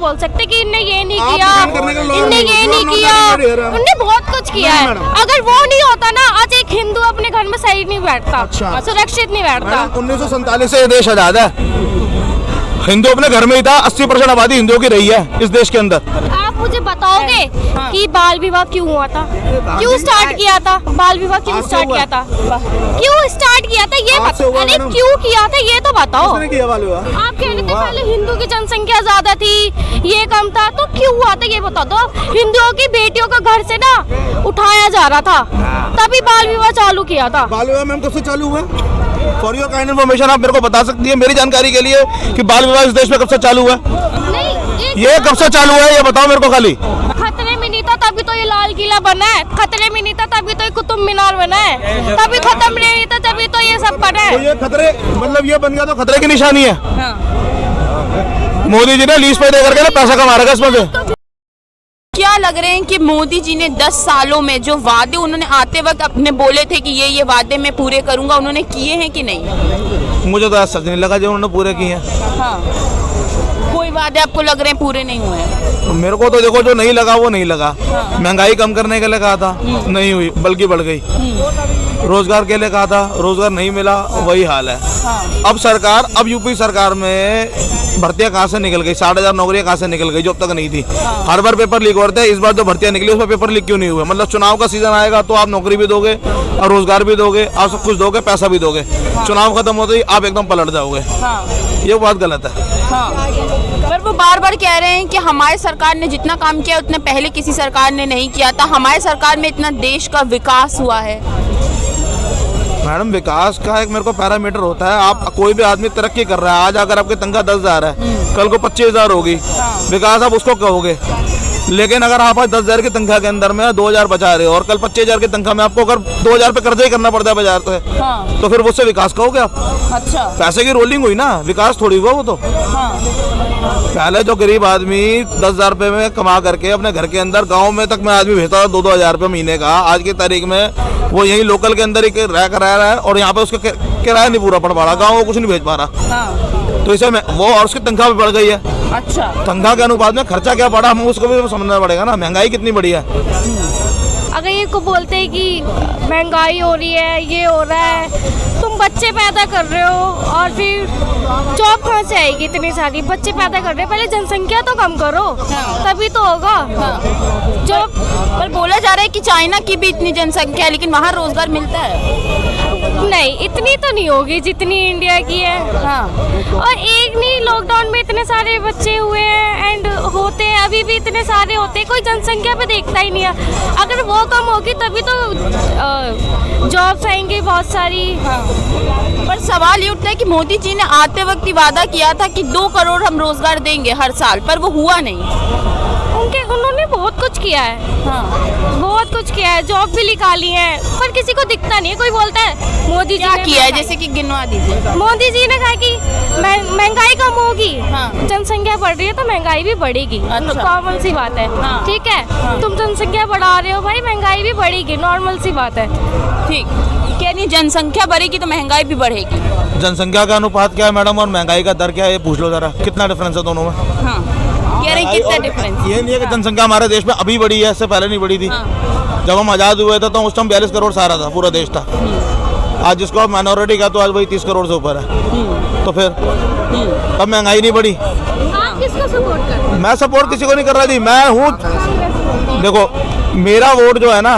बोल सकते कि इनने ये नहीं किया, इनने ये नहीं किया, उनने बहुत कुछ किया है। अगर वो नहीं होता ना, आज एक हिंदू अपने घर में सही नहीं बैठता, सुरक्षित नहीं बैठता। 1947 से ये देश आजाद है, हिंदू अपने घर में ही था। 80% आबादी हिंदुओं की रही है इस देश के अंदर। आप मुझे बताओगे कि बाल विवाह क्यों हुआ था, क्यों स्टार्ट किया था, बाल विवाह क्यों स्टार्ट किया था, क्यों स्टार्ट किया था, ये बताओ। अरे क्यों किया था ये तो बताओ। आप कह रहे थे पहले हिंदू की जनसंख्या ज्यादा थी, ये कम था, तो क्यों हुआ था ये बता दो। हिंदुओं की बेटियों को घर से ना उठाया जा रहा था, तभी बाल विवाह चालू किया था। बाल विवाह मैम कब से चालू हुआ? फॉर योर काइंड इन्फॉर्मेशन आप मेरे को बता सकती है मेरी जानकारी के लिए कि बाल विवाह इस देश में कब से चालू हुआ? नहीं, ये कब से चालू है ये बताओ मेरे को खाली। खतरे में नहीं था तभी तो ये लाल किला बना है, खतरे में नहीं था तभी तो ये कुतुब मीनार बना है, तभी खत्म नहीं था तभी तो ये सब बना है। तो ये खतरे मतलब ये बन गया तो खतरे की निशानी है। मोदी जी ने लीज पे दे करके ना पैसा कमा रखा इसमें से। क्या लग रहे हैं कि मोदी जी ने 10 सालों में जो वादे उन्होंने आते वक्त अपने बोले थे कि ये वादे मैं पूरे करूंगा, उन्होंने किए हैं कि नहीं? मुझे तो आज सच नहीं लगा जो उन्होंने पूरे किए हैं। हाँ, कोई वादे आपको लग रहे हैं पूरे नहीं हुए हैं? मेरे को तो देखो जो नहीं लगा वो नहीं लगा। महंगाई कम करने के लिए कहा था, नहीं हुई बल्कि बढ़ गई। रोजगार के लिए कहा था, रोजगार नहीं मिला, वही हाल है। अब सरकार, अब यूपी सरकार में भर्तियां कहाँ से निकल गई? 60,000 नौकरियां कहाँ से निकल गई जो अब तक नहीं थी? हर बार पेपर लीक होते हैं, इस बार जो भर्तियां निकली उसमें पेपर लीक क्यों नहीं हुए? मतलब चुनाव का सीजन आएगा तो आप नौकरी भी दोगे और रोजगार भी दोगे, आप सब कुछ दोगे, पैसा भी दोगे। चुनाव खत्म होते ही आप एकदम पलट जाओगे। ये बात गलत है। पर वो बार बार कह रहे हैं कि हमारी सरकार ने जितना काम किया उतना पहले किसी सरकार ने नहीं किया था, हमारी सरकार में इतना देश का विकास हुआ है। मैडम विकास का एक मेरे को पैरामीटर होता है। आप कोई भी आदमी तरक्की कर रहा है, आज अगर आपकी तनख्वाह 10,000 है, कल को 25,000 होगी, विकास आप उसको कहोगे। लेकिन अगर आप आज 10,000 की तनख्वाह के अंदर में 2,000 बचा रहे हो और कल 25,000 की तनख्वाह में आपको अगर 2,000 पे कर्जा ही करना पड़ता है बाजार से, तो फिर उससे विकास कहोगे आप? अच्छा, पैसे की रोलिंग हुई ना, विकास थोड़ी हुआ वो तो। पहले जो गरीब आदमी 10,000 रुपए में कमा करके अपने घर के अंदर गांव में तक में आदमी भेजता था 2-2 हज़ार रुपये महीने का, आज की तारीख में वो यही लोकल के अंदर ही रह रहा है और यहाँ पे उसका किराया नहीं पूरा पड़ पा रहा, गाँव को कुछ नहीं भेज पा रहा। तो इसे वो और उसकी तनख्वाह भी बढ़ गई है। अच्छा, तनख्वाह के अनुपात में खर्चा क्या पड़ा हम उसको भी समझना पड़ेगा ना, महंगाई कितनी बड़ी है। अगर ये को बोलते हैं कि महंगाई हो रही है, ये हो रहा है, तुम बच्चे पैदा कर रहे हो और फिर जॉब कहाँ से आएगी? इतनी सारी बच्चे पैदा कर रहे हो, पहले जनसंख्या तो कम करो, तभी तो होगा। जॉब पर बोला जा रहा है कि चाइना की भी इतनी जनसंख्या है लेकिन वहाँ रोजगार मिलता है। नहीं, इतनी तो नहीं होगी जितनी इंडिया की है। और एक नहीं, लॉकडाउन में इतने सारे बच्चे हुए हैं एंड होते हैं, अभी भी इतने सारे होते हैं, कोई जनसंख्या पे देखता ही नहीं है। अगर वो कम होगी तभी तो जॉब्स आएंगे बहुत सारी। पर सवाल ये उठता है कि मोदी जी ने आते वक्त ही वादा किया था कि 2 करोड़ हम रोजगार देंगे हर साल, पर वो हुआ नहीं। उन्होंने बहुत कुछ किया है, बहुत कुछ किया है, जॉब भी निकाली है, पर किसी को दिखता नहीं है। कोई बोलता है मोदी जी क्या किया है, जैसे कि गिनवा दीजिए। मोदी जी ने कहा कि महंगाई कम होगी, जनसंख्या बढ़ रही है तो महंगाई भी बढ़ेगी, नॉर्मल सी बात है। ठीक है, तुम जनसंख्या बढ़ा रहे हो भाई, महंगाई भी बढ़ेगी, नॉर्मल सी बात है। ठीक, क्या नहीं, जनसंख्या बढ़ेगी तो महंगाई भी बढ़ेगी। जनसंख्या का अनुपात क्या है मैडम और महंगाई का दर क्या है, ये पूछ लो जरा, कितना डिफरेंस है दोनों में? कह रहे हैं कितना डिफरेंस? ये नहीं है कि जनसंख्या हमारे देश में अभी बढ़ी है, इससे पहले नहीं बढ़ी थी। जब हम आज़ाद हुए थे तो उस टाइम 42 करोड़ सारा था, पूरा देश था। आज जिसको आप माइनॉरिटी का तो आज वही 30 करोड़ से ऊपर है। तो फिर अब महंगाई नहीं बढ़ी। आप किसको सपोर्ट कर रहे हो? मैं सपोर्ट किसी को नहीं कर रहा थी, मैं हूँ, देखो मेरा वोट जो है ना,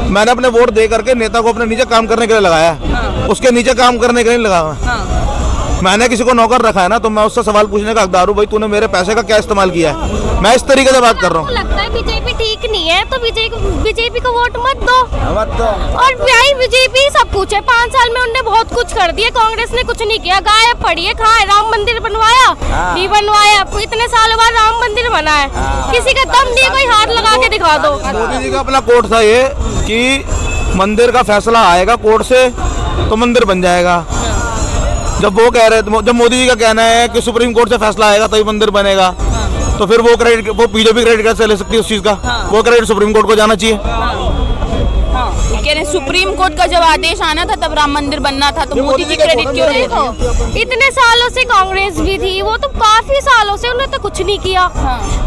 मैंने अपने वोट दे करके नेता को अपने नीचे काम करने के लिए लगाया, उसके नीचे काम करने के लिए लगाया। मैंने किसी को नौकर रखा है ना, तो मैं उससे सवाल पूछने का हकदार हूँ, भाई तूने मेरे पैसे का क्या इस्तेमाल किया है। मैं इस तरीके से बात कर रहा हूँ। लगता है बीजेपी ठीक नहीं है तो बीजेपी को वोट मत दो। और भाई बीजेपी सब कुछ है, 5 साल में उन्होंने बहुत कुछ कर दिया, कांग्रेस ने कुछ नहीं किया। गायब पड़ी है, कहाँ है? राम मंदिर बनवाया नहीं बनवाया, इतने साल बाद राम मंदिर बना है, किसी का दम नहीं, कोई हाथ लगा के दिखा दो। मोदी जी का अपना कोर्ट था ये कि मंदिर का फैसला आएगा कोर्ट से तो मंदिर बन जाएगा। जब वो कह रहे थे, जब मोदी जी का कहना है कि सुप्रीम कोर्ट से फैसला आएगा तभी मंदिर बनेगा, तो फिर वो बीजेपी क्रेडिट कैसे ले सकती है उस चीज का? वो क्रेडिट सुप्रीम कोर्ट को जाना चाहिए। कह रहे हैं सुप्रीम कोर्ट का जब आदेश आना था तब राम मंदिर बनना था, तो मोदी जी क्रेडिट क्यों ले रहे हो? इतने सालों से कांग्रेस भी थी, वो तो काफी सालों से उन्होंने तो कुछ नहीं किया।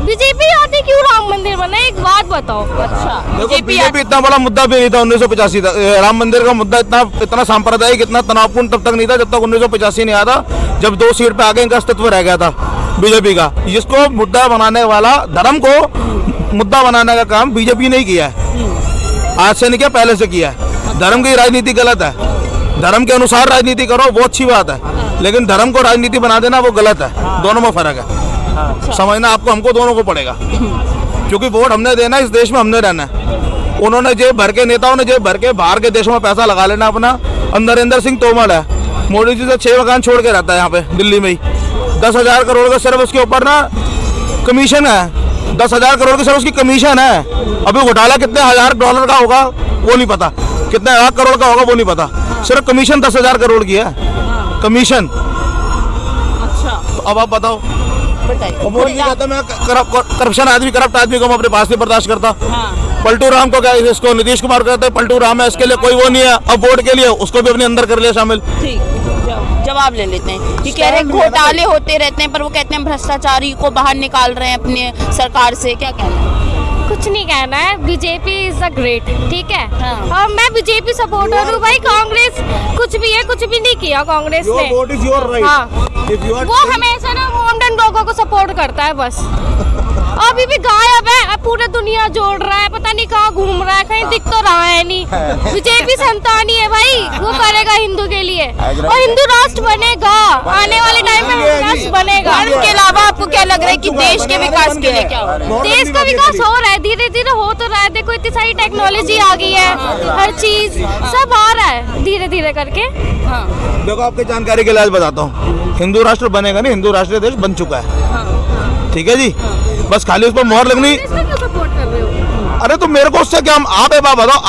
बीजेपी आती क्यों राम मंदिर बना, एक बात बताओ। अच्छा, बीजेपी इतना बड़ा मुद्दा भी नहीं था 1985 तक। राम मंदिर का मुद्दा इतना सांप्रदायिक, इतना तनावपूर्ण तब तक नहीं था जब तक 1985 नहीं आया था, जब 2 सीट पे आगे इनका अस्तित्व रह गया था बीजेपी का। जिसको मुद्दा बनाने वाला, धर्म को मुद्दा बनाने का काम बीजेपी ने किया है, आज से नहीं किया, पहले से किया है। धर्म की राजनीति गलत है, धर्म के अनुसार राजनीति करो वो अच्छी बात है, लेकिन धर्म को राजनीति बना देना वो गलत है। दोनों में फर्क है, समझना आपको, हमको दोनों को पड़ेगा, क्योंकि वोट हमने देना, इस देश में हमने रहना है। उन्होंने जेब भर के, नेताओं ने जेब भर के बाहर के देशों में पैसा लगा लेना अपना। नरेंद्र सिंह तोमर है, मोदी जी से 6 मकान छोड़ के रहता है यहाँ पे दिल्ली में ही। 10,000 करोड़ का सिर्फ उसके ऊपर ना कमीशन है, 10,000 करोड़ की सिर्फ उसकी कमीशन है। अभी घोटाला कितने हजार डॉलर का होगा वो नहीं पता, कितने लाख करोड़ का होगा वो नहीं पता, सिर्फ कमीशन 10,000 करोड़ की है कमीशन। अच्छा, तो अब आप बताओ। बताइए। मोदी जी कहता मैं करप्शन आदमी, करप्ट आदमी को मैं अपने पास नहीं बर्दाश्त करता। हाँ। पलटू राम को क्या, इसको नीतीश कुमार कहते हैं पलटू राम है, इसके लिए कोई वो नहीं है, अब वोट के लिए उसको भी अपने अंदर कर लिया शामिल। ठीक, जवाब ले लेते हैं। ये कह रहे हैं घोटाले होते रहते हैं, पर वो कहते हैं भ्रष्टाचारी को बाहर निकाल रहे हैं अपने सरकार से, क्या कहना है? कुछ नहीं कहना है, बीजेपी इज अ ग्रेट, ठीक है। हाँ। और मैं बीजेपी सपोर्टर हूँ भाई। कांग्रेस कुछ भी है, कुछ भी नहीं किया कांग्रेस ने। हाँ, वो हमेशा ना मोमडन लोगों को सपोर्ट करता है बस। अभी भी गायब है, अब पूरे दुनिया जोड़ रहा है, पता नहीं कहाँ घूम रहा है, कहीं दिख तो रहा है नहीं। बीजेपी संतानी है भाई, वो करेगा हिंदू के लिए, और हिंदू राष्ट्र बनेगा आने वाले टाइम में, हिंदू राष्ट्र बनेगा। धर्म के अलावा आपको क्या लग रहा है कि देश के विकास के लिए क्या हो रहा है? देश का विकास हो रहा है, धीरे धीरे हो तो रहा है। देखो इतनी सारी टेक्नोलॉजी आ गई है, हर चीज सब आ रहा है धीरे धीरे करके। हाँ। देखो आपकी जानकारी के लिए आज बताता हूँ, हिंदू राष्ट्र बनेगा नहीं, हिंदू राष्ट्रीय देश बन चुका है, ठीक है जी। बस खाली उस पर मोहर लगनी। क्यों सपोर्ट कर रहे हो? अरे तो मेरे को उससे क्या, आप एक बात बताओ,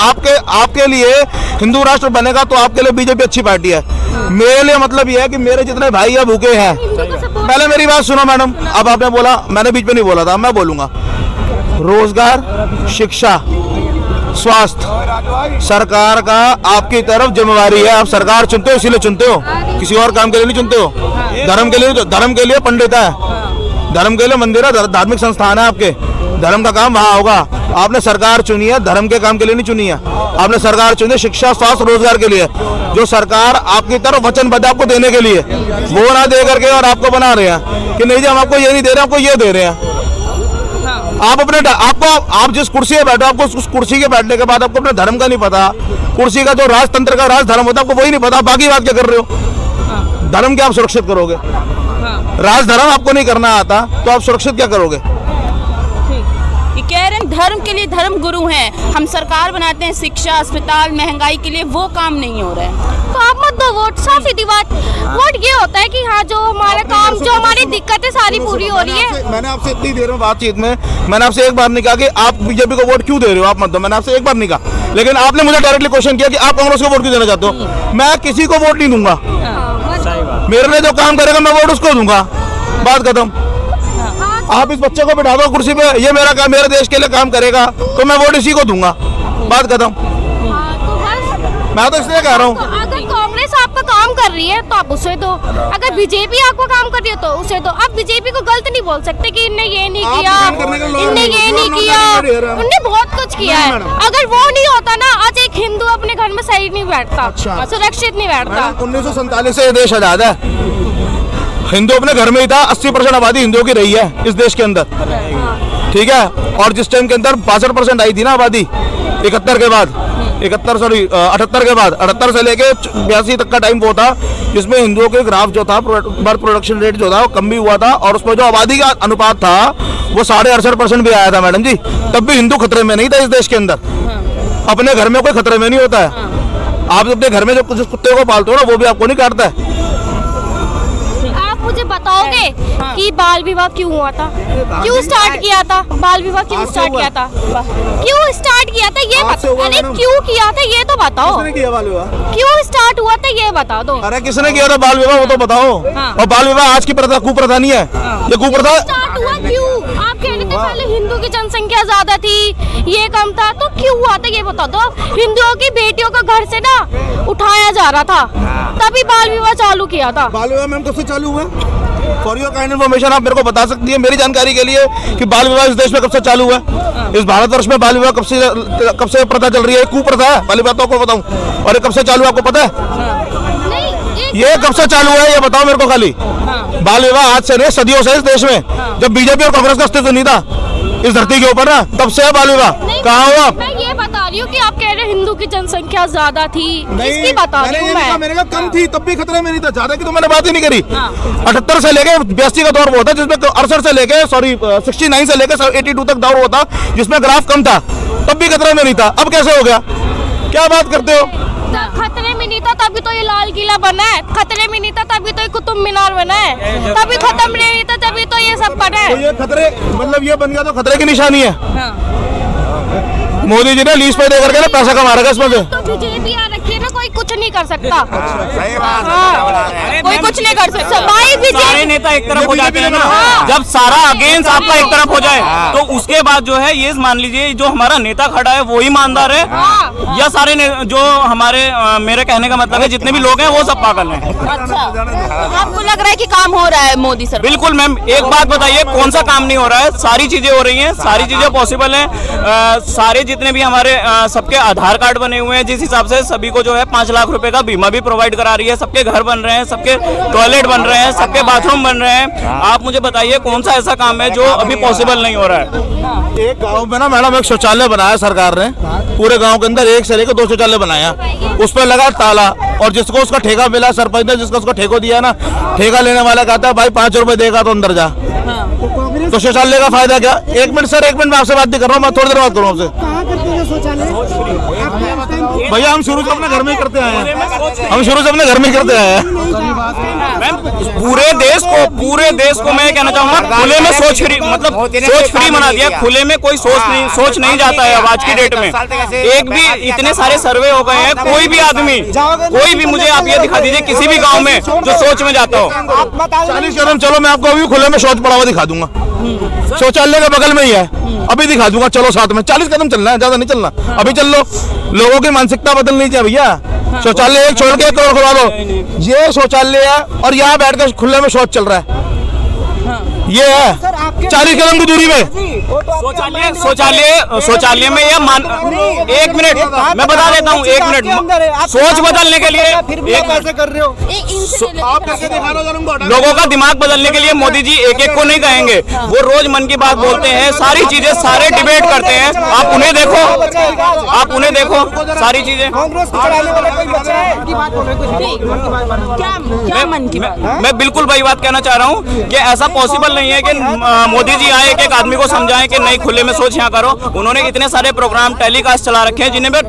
आपके लिए हिंदू राष्ट्र बनेगा तो आपके लिए बीजेपी अच्छी पार्टी है। मेरे लिए मतलब ये है कि मेरे जितने भाई है भूखे हैं। पहले मेरी बात सुनो मैडम, अब आपने बोला, मैंने बीच में नहीं बोला था, मैं बोलूंगा। रोजगार, शिक्षा, स्वास्थ्य, सरकार का आपकी तरफ जिम्मेवारी है। आप सरकार चुनते हो इसीलिए चुनते हो, किसी और काम के लिए नहीं चुनते हो। धर्म के लिए पंडित है, धर्म के लिए मंदिर है, धार्मिक संस्थान है आपके, धर्म का काम वहाँ होगा। आपने सरकार चुनी है, धर्म के काम के लिए नहीं चुनी है। आपने सरकार चुनी शिक्षा, स्वास्थ्य, रोजगार के लिए, जो सरकार आपकी तरफ वचनबद्ध आपको देने के लिए, वो ना दे करके और आपको बना रहे हैं कि नहीं जी हम आपको ये नहीं दे रहे, आपको ये दे रहे हैं। आप जिस कुर्सी पे बैठो, आपको उस कुर्सी के बैठने के बाद आपको अपने धर्म का नहीं पता, कुर्सी का जो राजतंत्र का राज धर्म होता है आपको वही नहीं पता, बाकी बात क्या कर रहे हो? धर्म क्या आप सुरक्षित करोगे? राज धर्म आपको नहीं करना आता तो आप सुरक्षित क्या करोगे? ये कह रहे हैं धर्म के लिए धर्म गुरु हैं, हम सरकार बनाते हैं शिक्षा, अस्पताल, महंगाई के लिए, वो काम नहीं हो रहा है। तो आप मत दो वोट, साफ सीधी बात। वोट ये होता है कि हाँ जो हमारा काम, जो हमारी दिक्कतें सारी पूरी हो रही है। मैंने आपसे इतनी देर में बातचीत में मैंने आपसे एक बार नहीं कहा कि आप बीजेपी को वोट क्यों दे रहे हो, आप मत दो, मैंने आपसे एक बार नहीं कहा। लेकिन आपने मुझे डायरेक्टली क्वेश्चन किया कि आप कांग्रेस को वोट क्यों देना चाहते हो। मैं किसी को वोट नहीं दूंगा, मेरे लिए जो काम करेगा मैं वोट उसको दूंगा, बात खत्म। आप इस बच्चे को बिठा दो कुर्सी पे, ये मेरा काम, मेरे देश के लिए काम करेगा तो मैं वोट इसी को दूंगा, बात खत्म। मैं तो इसलिए कह रहा हूँ, अगर कांग्रेस आपका काम कर रही है तो आप उसे दो, अगर बीजेपी आपको काम कर रही है तो उसे दो। आप बीजेपी को गलत नहीं बोल सकते कि इनने ये नहीं किया, इनने ये नहीं किया, उनने बहुत कुछ किया है। अगर वो नहीं होता ना, आज एक हिंदू अपने घर में सही नहीं बैठता, सुरक्षित नहीं बैठता। 1947 से ये देश आजाद है, हिंदू अपने घर में ही था, 80% आबादी हिंदुओं की रही है इस देश के अंदर, ठीक है। और जिस टाइम के अंदर 62% आई थी ना आबादी 78 के बाद, 78 के बाद, 78 से लेके 82 तक का टाइम वो था जिसमें हिंदुओं के ग्राफ जो था, बर्थ प्रोडक्शन रेट जो था वो कम भी हुआ था, और उसमें जो आबादी का अनुपात था वो 68.5% भी आया था मैडम जी। तब भी हिंदू खतरे में नहीं था इस देश के अंदर, अपने घर में कोई खतरे में नहीं होता है। आप अपने घर में जो कुत्ते को पालते हो ना वो भी आपको नहीं काटता है। मुझे बताओगे कि बाल विवाह क्यों हुआ था, क्यों स्टार्ट किया था, बाल विवाह क्यों स्टार्ट किया था, क्यों स्टार्ट किया था ये बताओ। अरे क्यों किया था ये तो बताओ, क्यों स्टार्ट हुआ था ये बता दो। अरे किसने किया था बाल विवाह वो तो बताओ। और बाल विवाह आज की प्रथा, कुप्रथा नहीं है ये, कुप्रथा स्टार्ट हुआ क्यों, आप कहने पहले हिंदू की जनसंख्या ज्यादा थी, ये कम था, तो क्यों हुआ था ये बता दो। हिंदुओं की बेटियों को घर से ना उठाया जा रहा था, तभी बाल विवाह चालू किया था। बाल विवाह मैम कब से चालू हुआ? फॉर योर काइंड इन्फॉर्मेशन आप मेरे को बता सकती है मेरी जानकारी के लिए कि बाल विवाह इस देश में कब से चालू हुआ? इस भारतवर्ष में बाल विवाह कब से प्रथा चल रही है? कुप्रथा है, पहली बात तो आपको बताऊं। और ये कब से चालू है आपको पता है? ये कब से चालू है ये बताओ मेरे को खाली। बाल विवाह आज से नहीं, सदियों से इस देश में, जब बीजेपी और कांग्रेस का अस्तित्व नहीं था इस धरती के ऊपर ना, तब से है बाल विवाह। कहाँ हो आप? मैं ये बता रही हूँ कि आप कह रहे हैं हिंदू की जनसंख्या ज्यादा थी, इसकी बता रही हूँ मैं। मैंने कहा कम थी तब भी खतरे में नहीं था, ज्यादा की तो मैंने बात ही नहीं करी। 78 से लेके 82 का दौर वो था जिसमें 68 से लेके 69 से लेके 82 तक दौर हुआ था जिसमें ग्राफ कम था, तब भी खतरे में नहीं था। अब कैसे हो गया? क्या बात करते हो? खतरे में नहीं था तभी तो ये लाल किला बना है, खतरे में नहीं था तभी तो ये कुतुब मीनार बना है, तभी खत्म नहीं था तभी तो ये सब बना तो है। ये खतरे मतलब ये बन गया तो खतरे की निशानी है। मोदी जी ने लीज पे दे करके ना पैसा कमा रखा इसमें से। तो बीजेपी आ रखी है ना, कोई कुछ नहीं कर सकता। सही बात हाँ, कोई कुछ नहीं कर सकता। भाई सारे नेता एक तरफ हो जाते हैं ना, हाँ। जब सारा अगेंस्ट आपका एक तरफ हो जाए तो उसके बाद जो है ये मान लीजिए जो हमारा नेता खड़ा है वो ही ईमानदार है, हाँ। या सारे जो हमारे मेरे कहने का मतलब है जितने भी लोग हैं वो सब पागल हैं। अच्छा, आपको लग रहा है कि काम हो रहा है मोदी सरकार? बिल्कुल मैम, एक बात बताइए कौन सा काम नहीं हो रहा है? सारी चीजें हो रही हैं, सारी चीजें पॉसिबल हैं। सारे जितने भी हमारे सबके आधार कार्ड बने हुए हैं, जिस हिसाब से सभी को जो है 5 लाख रुपए का बीमा भी प्रोवाइड करा रही है, सबके घर बन रहे हैं, सबके टॉयलेट बन रहे हैं, सबके बाथरूम बन रहे हैं। आप मुझे बताइए कौन सा ऐसा काम है जो अभी पॉसिबल नहीं हो रहा है? एक गांव में ना मैडम एक शौचालय बनाया सरकार ने, पूरे गांव के अंदर 1 से लेकर 2 शौचालय बनाया, उस पर लगा ताला, और जिसको उसका ठेका मिला सरपंच ने जिसको उसका ठेको दिया ना, ठेका लेने वाला कहता है भाई 5 रुपए देगा तो अंदर जा। तो शौचालय का फायदा क्या? 1 मिनट सर, 1 मिनट में आपसे बात नहीं कर रहा हूँ, मैं थोड़ी देर बात करूँ आपसे। भैया हम शुरू से अपने घर में ही करते आए हैं, हम शुरू से अपने घर में ही करते आए हैं। मैम पूरे देश को मैं कहना चाहूंगा खुले में सोच फ्री, मतलब सोच फ्री बना दिया। खुले में कोई सोच नहीं जाता है अब आज की डेट में। एक भी इतने सारे सर्वे हो गए हैं, कोई भी आदमी कोई भी मुझे आप ये दिखा दीजिए किसी भी गांव में जो सोच में जाता हो। 40 कदम चलो, मैं आपको अभी खुले में शौच पड़ा हुआ दिखा दूंगा, शौचालय के बगल में ही है, अभी दिखा दूंगा। चलो साथ में 40 कदम चलना है, ज्यादा नहीं चलना, अभी चल लो। लोगों की मानसिकता बदलनी चाहिए भैया। शौचालय एक छोड़ के 1 करोड़ खुलवा दो, ये शौचालय है और यहाँ बैठ कर खुले में शौच चल रहा है, ये है 40 कदम की दूरी में शौचालय में या एक मिनट मैं बता देता हूँ, 1 मिनट। सोच बदलने के लिए कैसे कर रहे हो? आप कैसे दिखा रहे हो? लोगों का दिमाग बदलने के लिए मोदी जी एक को नहीं कहेंगे, वो रोज मन की बात बोलते हैं, सारी चीजें सारे डिबेट करते हैं। आप उन्हें देखो, सारी चीजें। क्या मन की बात? मैं बिल्कुल वही बात कहना चाह रहा हूँ कि ऐसा पॉसिबल नहीं है कि मोदी जी आए एक आदमी को समझाएं कि नहीं खुले में सोच यहाँ करो। उन्होंने इतने सारे प्रोग्राम टेलीकास्ट चला रखे हैं जिन्हें वे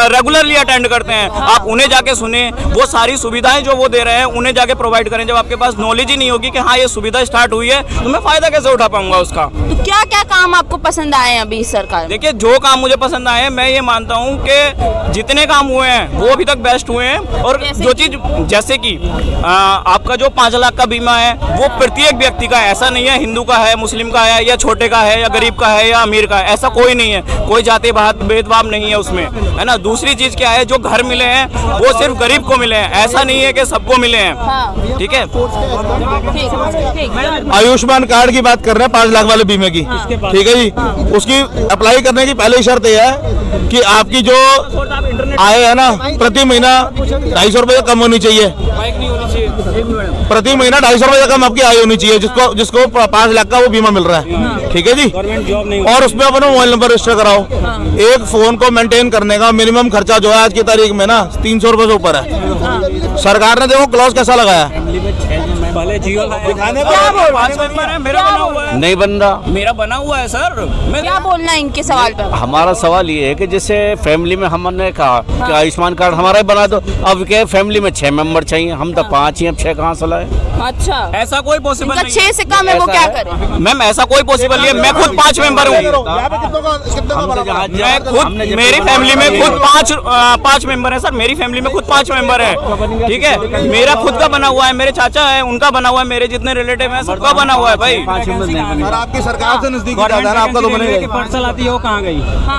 रेगुलरली अटेंड करते हैं। आप उन्हें जाके सुने, वो सारी सुविधाएं जो वो दे रहे हैं उन्हें जाके प्रोवाइड करें। जब आपके पास नॉलेज ही नहीं होगी कि हाँ ये सुविधा स्टार्ट हुई है तो मैं फायदा कैसे उठा पाऊंगा उसका? तो क्या क्या काम आपको पसंद आए अभी इस सरकार? देखिए जो काम मुझे पसंद आए, मैं ये मानता हूँ कि जितने काम हुए हैं वो अभी तक बेस्ट हुए हैं। और जो चीज जैसे कि आपका जो 5 लाख का बीमा है वो प्रत्येक व्यक्ति का है, ऐसा नहीं है हिंदू का है, मुस्लिम का है, या छोटे का है, या गरीब का है, या अमीर का है, ऐसा कोई नहीं है। कोई जाति भेदभाव नहीं है उसमें, है ना। दूसरी चीज क्या है, जो घर मिले हैं वो सिर्फ गरीब को मिले हैं, ऐसा नहीं है कि सबको मिले हैं। ठीक है, आयुष्मान कार्ड की बात कर रहे हैं, 5 लाख वाले बीमे की, ठीक है जी। उसकी अप्लाई करने की पहले शर्त यह है कि आपकी जो आय है ना प्रति महीना 250 रुपए कम होनी चाहिए, प्रति महीना 250 रुपए कम आपकी आय होनी चाहिए, जिसको 5 लाख का वो बीमा मिल रहा है, ठीक है जी। और उसमें अपना मोबाइल नंबर रजिस्टर कराओ। एक फोन को मेंटेन करने का मिनिमम खर्चा जो है आज की तारीख में ना 300 रुपए से ऊपर है। सरकार ने देखो क्लॉज कैसा लगाया, नहीं बन रहा। मेरा बना हुआ है सर। क्या बोलना है इनके सवाल पर? हमारा सवाल ये है कि जैसे फैमिली में हमने कहा कि आयुष्मान कार्ड हमारा ही बना दो, अब क्या फैमिली में 6 मेंबर चाहिए, हम तो 5 ही, अब 6 कहाँ से लाए? अच्छा, ऐसा कोई पॉसिबल नहीं 6 से कम है, वो क्या करे? मैम ऐसा कोई पॉसिबल नहीं है। मैं खुद 5 मेंबर हूँ, मैं खुद मेरी फैमिली में खुद 5 मेंबर है सर। मेरी फैमिली में खुद 5 मेंबर है। ठीक है, मेरा खुद का बना हुआ है, मेरे चाचा है उनका बना हुआ है, मेरे जितने रिलेटिव हैं सबका बना हुआ है भाई। सर आपकी सरकार से नजदीकी ज्यादा है ना, आपका तो बनेगा ही। पार्सल आती है वो कहाँ गई?